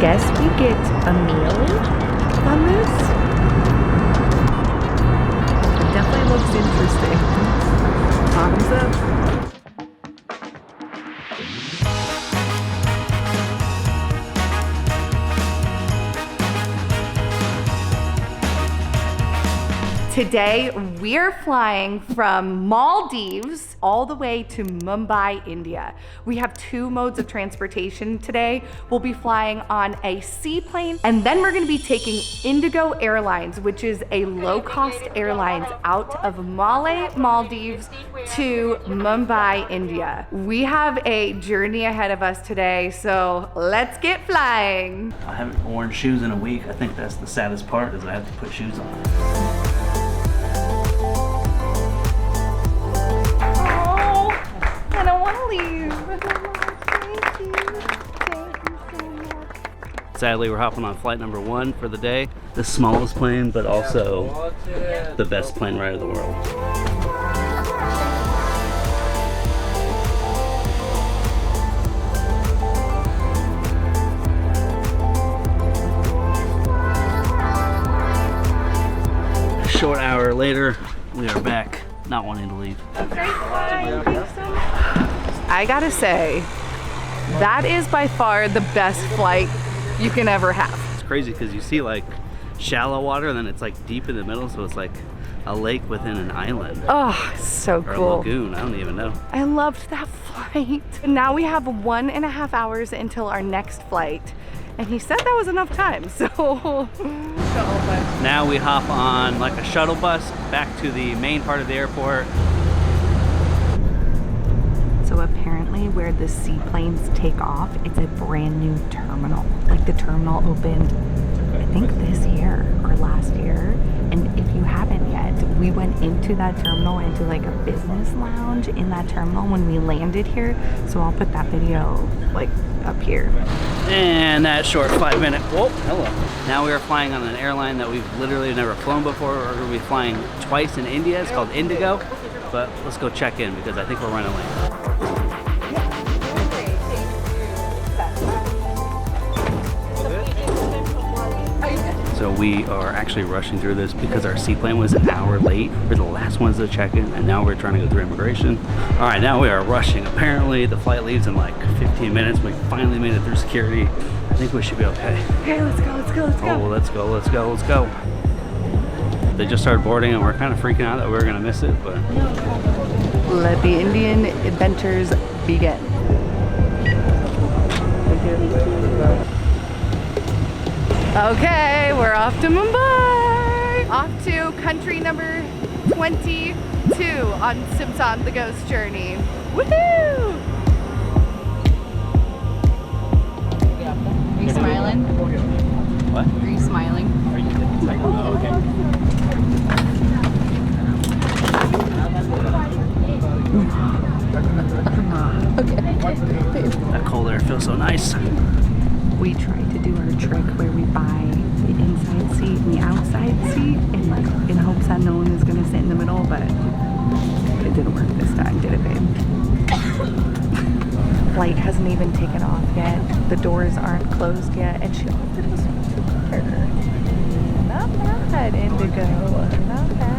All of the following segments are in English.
guess we get a meal on this. It definitely looks interesting. Bottoms up. Today, we're flying from Maldives all the way to Mumbai, India. We have two modes of transportation today. We'll be flying on a seaplane, and then we're gonna be taking Indigo Airlines, which is a low-cost airlines out of Maldives to Mumbai, India. We have a journey ahead of us today, so let's get flying. I haven't worn shoes in a week. I think that's the saddest part, is I have to put shoes on. Sadly, we're hopping on flight number 1 for the day. The smallest plane, but also the best plane ride of the world. A short hour later, we are back, not wanting to leave. I gotta say, that is by far the best flight you can ever have. It's crazy because you see like shallow water and then it's like deep in the middle, so it's like a lake within an island. Oh, so or cool. A lagoon, I don't even know. I loved that flight. Now we have 1.5 hours until our next flight. And he said that was enough time, so. Now we hop on like a shuttle bus back to the main part of the airport. So apparently where the seaplanes take off, it's a brand new terminal. Like the terminal opened, I think this year or last year. And if you haven't yet, we went into that terminal, into like a business lounge in that terminal when we landed here. So I'll put that video like up here. And that short 5-minute, whoa, hello. Now we are flying on an airline that we've literally never flown before. We're gonna be flying twice in India. It's called Indigo. But let's go check in because I think we're running late. So we are actually rushing through this because our seaplane was an hour late. We're the last ones to check in, and now we're trying to go through immigration. All right, now we are rushing. Apparently the flight leaves in like 15 minutes. We finally made it through security. I think we should be okay. Okay, let's go, let's go, let's go. Oh, let's go, let's go, let's go. They just started boarding and we're kind of freaking out that we were gonna miss it, but. Let the Indian adventures begin. Okay, we're off to Mumbai. Off to country number 22 on Simpson the Ghost Journey. Woohoo! Are you smiling? What? Are you smiling? Are you oh, okay. That cold air feels so nice. We tried to do our trick where we buy the inside seat and the outside seat in hopes that no one is going to sit in the middle, but it didn't work this time, did it, babe? Flight hasn't even taken off yet. The doors aren't closed yet, and she offered us water. Not bad, Indigo. Not bad.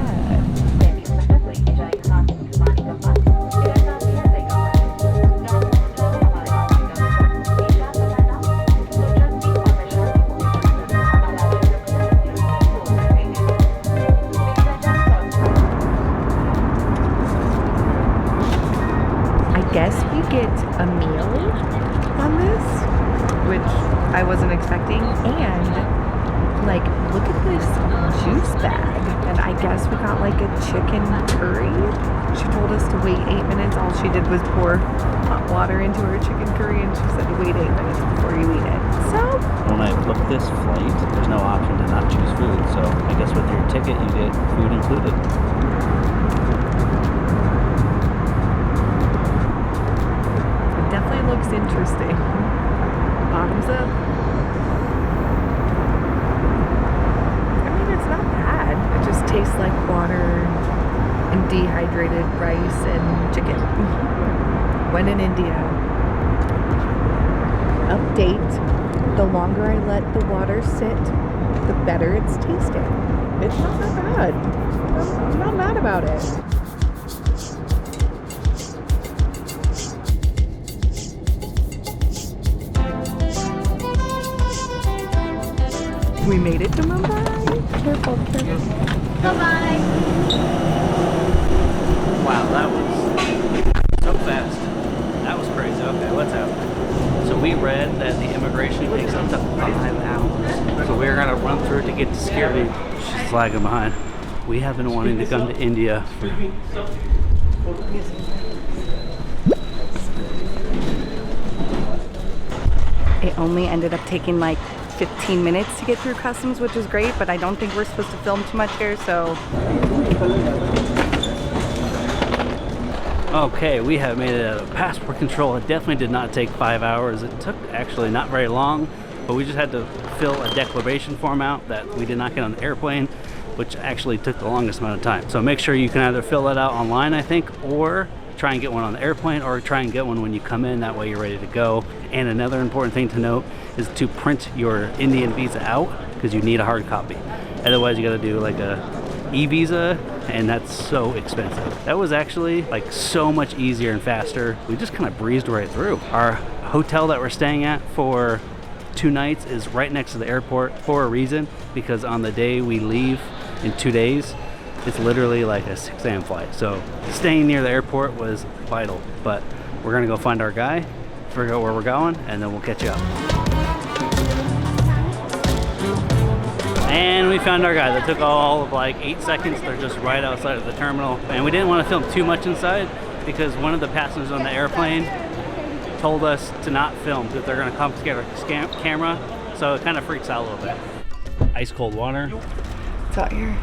Guess we get a meal on this, which I wasn't expecting, and like look at this juice bag, and I guess we got like a chicken curry. She told us to wait 8 minutes. All she did was pour hot water into her chicken curry, and she said to wait 8 minutes before you eat it. So when I booked this flight, there's no option to not choose food, so I guess with your ticket you get food included. Looks interesting. Bottoms up. I mean, it's not bad. It just tastes like water and dehydrated rice and chicken. When in India. Update. The longer I let the water sit, the better it's tasting. It's not that bad. I'm not mad about it. We made it to Mumbai. Careful, careful. Bye-bye. Wow, that was so fast. That was crazy. Okay, what's happening? So we read that the immigration takes up to 5 hours. So we're gonna run through it to get to Security. She's lagging behind. We have been wanting to come to India for It only ended up taking like 15 minutes to get through customs, which is great, but I don't think we're supposed to film too much here, so. Okay, we have made it out of passport control. It definitely did not take 5 hours. It took actually not very long, but we just had to fill a declaration form out that we did not get on the airplane, which actually took the longest amount of time. So make sure you can either fill that out online, I think, or try and get one on the airplane, or try and get one when you come in. That way you're ready to go. And another important thing to note is to print your Indian visa out, because you need a hard copy. Otherwise you gotta do like a e-visa, and that's so expensive. That was actually like so much easier and faster. We just kind of breezed right through. Our hotel that we're staying at for 2 nights is right next to the airport for a reason, because on the day we leave in 2 days, it's literally like a 6 a.m. flight. So staying near the airport was vital. But we're gonna go find our guy, figure out where we're going, and then we'll catch you up. And we found our guy. That took all of like 8 seconds. They're just right outside of the terminal. And we didn't want to film too much inside because one of the passengers on the airplane told us to not film because they're going to confiscate our camera. So it kind of freaks out a little bit. Ice cold water. It's out here.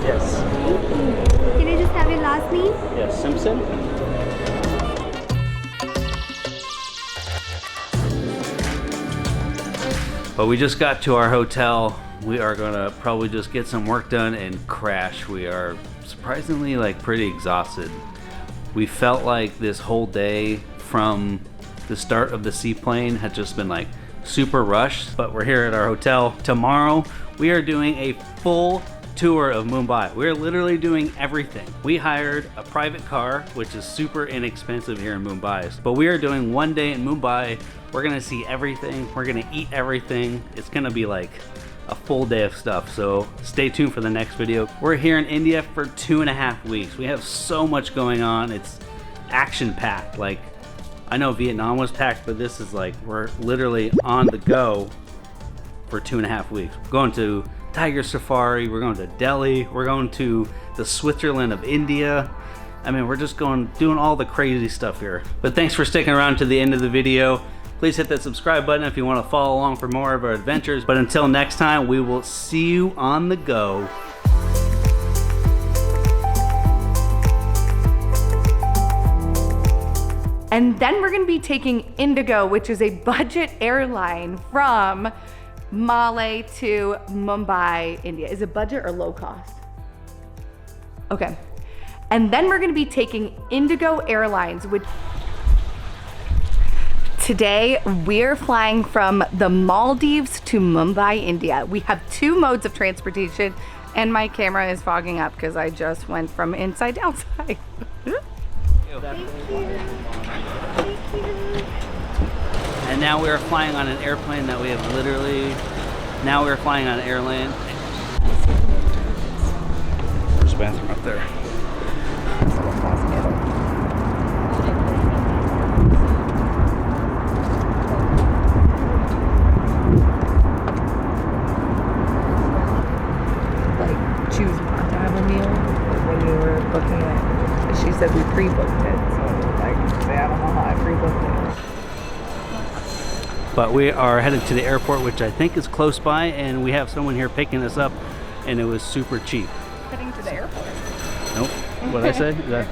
Yes. Can I just have your last name? Yes, Simpson. But we just got to our hotel. We are gonna probably just get some work done and crash. We are surprisingly like pretty exhausted. We felt like this whole day from the start of the Seaplane had just been like super rushed, but we're here at our hotel. Tomorrow, we are doing a full tour of Mumbai. We're literally doing everything. We hired a private car, which is super inexpensive here in Mumbai. But we are doing 1 day in Mumbai. We're gonna see everything. We're gonna eat everything. It's gonna be like a full day of stuff. So stay tuned for the next video. We're here in India for 2.5 weeks. We have so much going on. It's action packed. Like, I know Vietnam was packed, but this is like, we're literally on the go for 2.5 weeks. We're going to Tiger Safari, we're going to Delhi, we're going to the Switzerland of India. I mean, we're just doing all the crazy stuff here. But thanks for sticking around to the end of the video. Please hit that subscribe button if you want to follow along for more of our adventures. But until next time, we will see you on the go. And then we're gonna be taking Indigo, which is a budget airline from Malé to Mumbai, India. Is it budget or low cost? Okay. And then we're gonna be taking Indigo Airlines, which today we're flying from the Maldives to Mumbai, India. We have 2 modes of transportation, and my camera is fogging up because I just went from inside to outside. And now we are flying on an airplane that we have literally, now we're flying on AIRLINE. There's a bathroom up there. Like, choose not to have a meal when you were booking it. She said we pre-booked it, so like, I don't know how I pre-booked it. But we are headed to the airport, which I think is close by, and we have someone here picking us up, and it was super cheap. Heading to the airport. Nope. What did I say? Is that